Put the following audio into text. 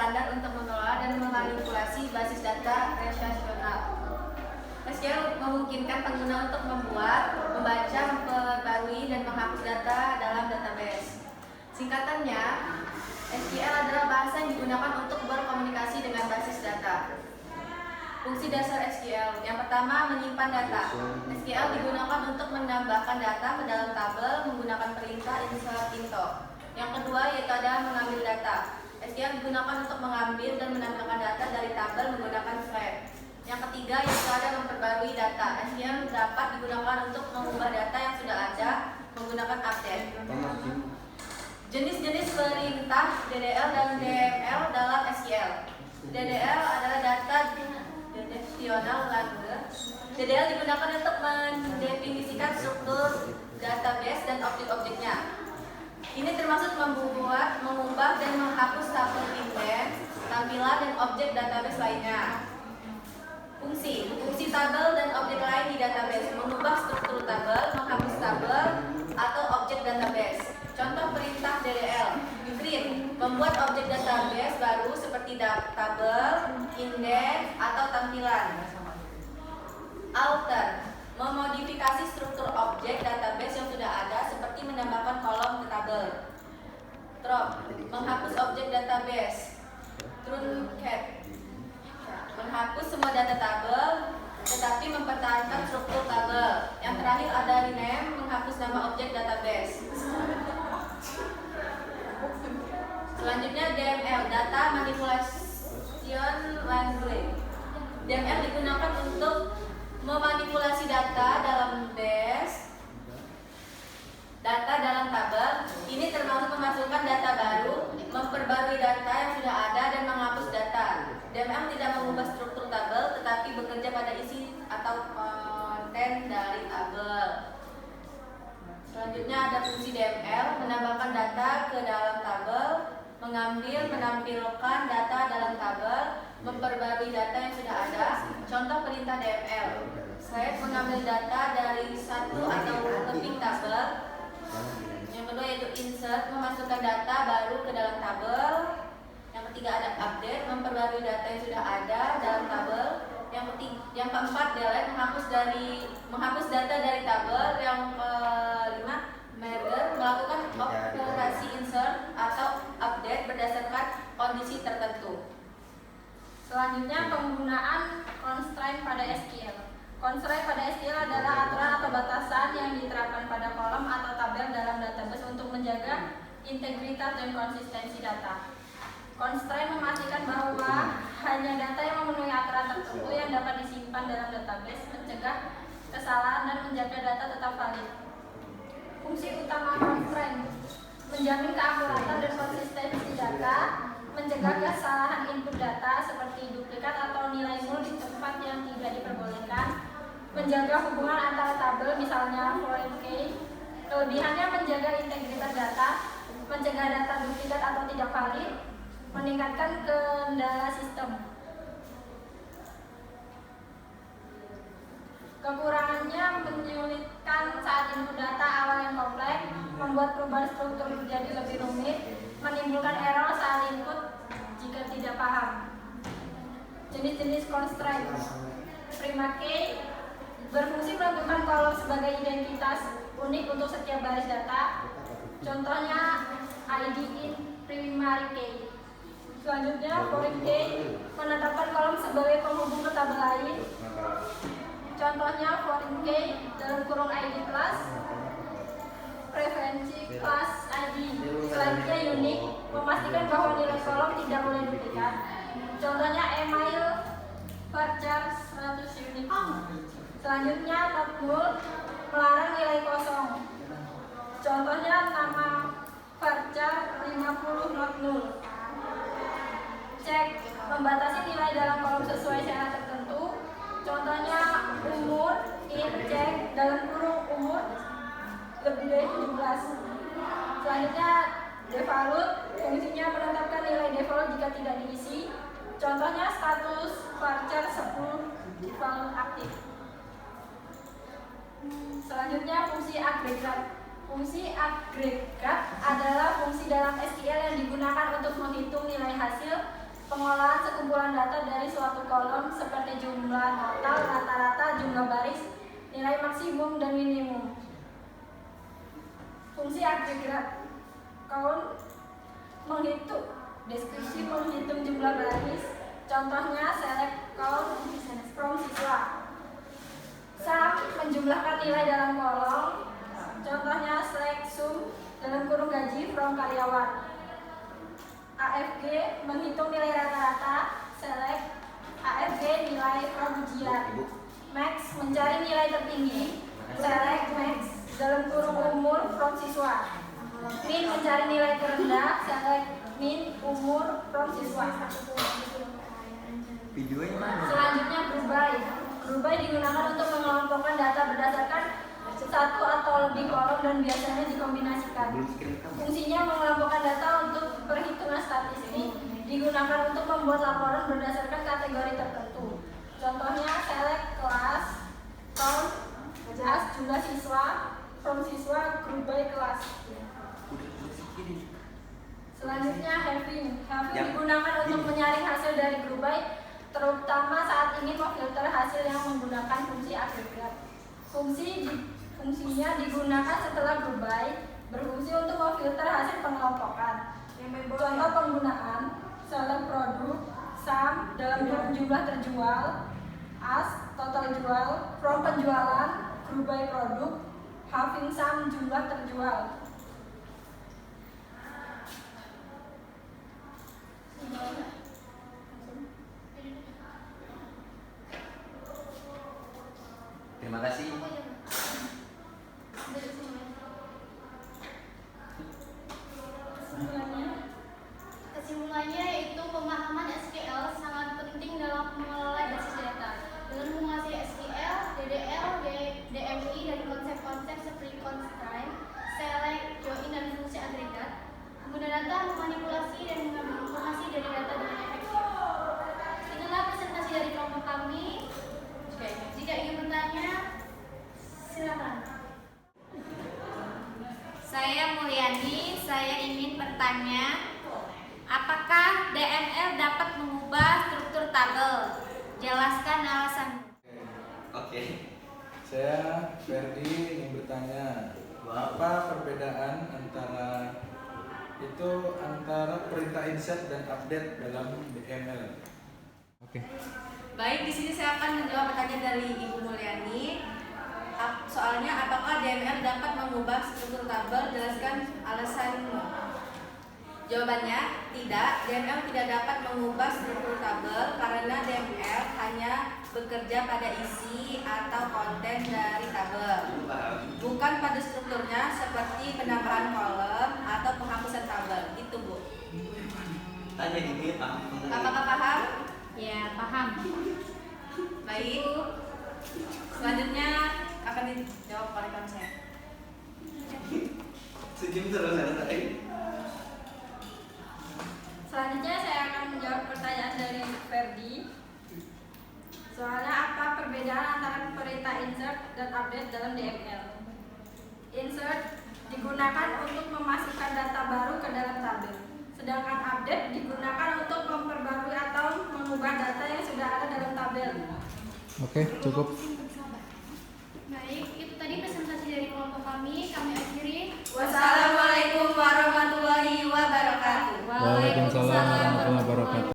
standar untuk mengelola dan memanipulasi basis data relasional. SQL memungkinkan pengguna untuk membuat, membaca, memperbarui, dan menghapus data dalam database. Singkatannya, SQL adalah bahasa yang digunakan untuk berkomunikasi dengan basis data. Fungsi dasar SQL. Yang pertama, menyimpan data. SQL digunakan untuk menambahkan data ke dalam tabel menggunakan perintah insert into. Yang kedua, yaitu adalah mengambil data. SQL digunakan untuk mengambil dan menambahkan data dari tabel menggunakan thread. Yang ketiga, yaitu ada memperbarui data. SQL dapat digunakan untuk mengubah data yang sudah ada menggunakan update. Jenis-jenis perintah DDL dan DML dalam SQL. DDL adalah data directional language. DDL digunakan untuk mendefinisikan struktur database dan objek-objeknya. Ini termasuk membuat, mengubah, dan menghapus tabel indeks, tampilan, dan objek database lainnya. Fungsi tabel dan objek lain di database, mengubah struktur tabel, menghapus tabel, atau objek database. Contoh perintah DDL, create, membuat objek database baru seperti tabel, indeks, atau tampilan. Alter, memodifikasi struktur objek database yang sudah ada seperti menambahkan kolom ke tabel. Drop, menghapus objek database. Truncate, menghapus semua data tabel tetapi mempertahankan struktur tabel. Yang terakhir ada rename, menghapus nama objek database. Selanjutnya DML, data manipulation language. DML digunakan untuk memanipulasi data dalam base, data dalam tabel. Ini termasuk memasukkan data baru, memperbarui data yang sudah ada, dan menghapus data. DML tidak mengubah struktur tabel, tetapi bekerja pada isi atau konten dari tabel. Selanjutnya ada fungsi DML, menambahkan data ke dalam tabel, mengambil, menampilkan data dalam tabel, memperbarui data yang sudah ada. Contoh perintah DML, saya mengambil data dari satu atau lebih tabel. Yang kedua yaitu insert, memasukkan data baru ke dalam tabel. Yang ketiga ada update, memperbarui data yang sudah ada dalam tabel. Yang keempat delete, menghapus data dari tabel. Yang kelima merger, melakukan operasi insert atau update berdasarkan kondisi tertentu. Selanjutnya penggunaan constraint pada SQL. Constraint pada SQL adalah aturan atau batasan yang diterapkan pada kolom atau tabel dalam database untuk menjaga integritas dan konsistensi data. Constraint memastikan bahwa hanya data yang memenuhi aturan tertentu yang dapat disimpan dalam database, mencegah kesalahan dan menjaga data tetap valid. Fungsi utama constraint: menjamin keakuratan dan konsistensi data, mencegah kesalahan input data seperti duplikat atau nilai nol di tempat yang tidak diperbolehkan, menjaga hubungan antara tabel misalnya foreign key. Kelebihannya menjaga integritas data, mencegah data duplikat atau tidak valid, meningkatkan kendala sistem. Kekurangannya menyulitkan saat input data awal yang kompleks, membuat perubahan struktur menjadi lebih rumit, menimbulkan error saat input jika tidak paham. Jenis-jenis constraint: prima key, berfungsi menentukan kolom sebagai identitas unik untuk setiap baris data. Contohnya ID in primary key. Selanjutnya foreign key, menetapkan kolom sebagai penghubung ke tabel lain. Contohnya foreign key dalam kurung ID class, preferensi class ID. Selanjutnya unique, memastikan bahwa nilai kolom tidak boleh duplikat. Contohnya email varchar 100 unit. Selanjutnya not null, melarang nilai kosong. Contohnya nama varchar 50 not null. Cek, membatasi nilai dalam kolom sesuai syarat tertentu. Contohnya umur, in cek dalam kurung umur lebih dari 17. Selanjutnya default, fungsinya menetapkan nilai default jika tidak diisi. Contohnya status varchar 10 default aktif. Selanjutnya fungsi agregat. Fungsi agregat adalah fungsi dalam SQL yang digunakan untuk menghitung nilai hasil Pengolahan sekumpulan data dari suatu kolom seperti jumlah total, rata-rata, jumlah baris, nilai maksimum dan minimum. Fungsi agregat count menghitung, deskripsi menghitung jumlah baris, contohnya select count from siswa. Sum menjumlahkan nilai dalam kolom, contohnya select sum dalam kurung gaji from karyawan. AFG menghitung nilai rata-rata, select AFG nilai from ujian. Max mencari nilai tertinggi, select max dalam kurung umur from siswa. Min mencari nilai terendah, select min umur from siswa. Videonya mana? Selanjutnya Groupby. Groupby digunakan untuk mengelompokkan data berdasarkan satu atau lebih kolom dan biasanya dikombinasikan. Fungsinya mengelompokkan data untuk perhitungan statistik, digunakan untuk membuat laporan berdasarkan kategori tertentu. Contohnya select kelas, count as jumlah siswa, from siswa, Groupby kelas. Selanjutnya having. Having digunakan untuk menyaring hasil dari Groupby, terutama saat ingin memfilter hasil yang menggunakan fungsi agregat. Fungsinya digunakan setelah Groupby, berfungsi untuk memfilter hasil pengelompokan. Contoh penggunaan select produk, sum dalam kurung jumlah terjual, as total jual, from penjualan, Groupby produk, having sum jumlah terjual. Terima kasih. Kesimpulannya yaitu pemahaman SQL sangat penting dalam mengelola basis data. Dengan menguasai SQL, DDL, DMI, dan konsep-konsep seperti constraint, select, join, dan fungsi agregat, pengguna data memanipulasi dan mengambil informasi dari data dengan efektif. Itulah presentasi dari kelompok kami. Jika ingin bertanya, silakan. Saya Mulyani, saya ingin bertanya, apakah DML dapat mengubah struktur tabel? Jelaskan alasannya. Oke. Saya Ferdi ingin bertanya, apa perbedaan antara perintah insert dan update dalam DML? Oke. Baik, di sini saya akan menjawab pertanyaan dari Ibu Mulyani. Soalnya, apakah DML dapat mengubah struktur tabel? Jelaskan alasanmu. Jawabannya, tidak. DML tidak dapat mengubah struktur tabel karena DML hanya bekerja pada isi atau konten dari tabel, bukan pada strukturnya seperti penambahan kolom atau penghapusan tabel. Gitu, Bu. Tanya ini paham. Apakah paham? Ya, paham. Baik. Selanjutnya akan dijawab oleh konsen. Sejam terus tadi. Selanjutnya saya akan menjawab pertanyaan dari Ferdi. Soalnya apa perbedaan antara perintah insert dan update dalam DML? Insert digunakan untuk memasukkan data baru ke dalam tabel, sedangkan update digunakan untuk memperbarui atau mengubah data yang sudah ada dalam tabel. Oke, cukup.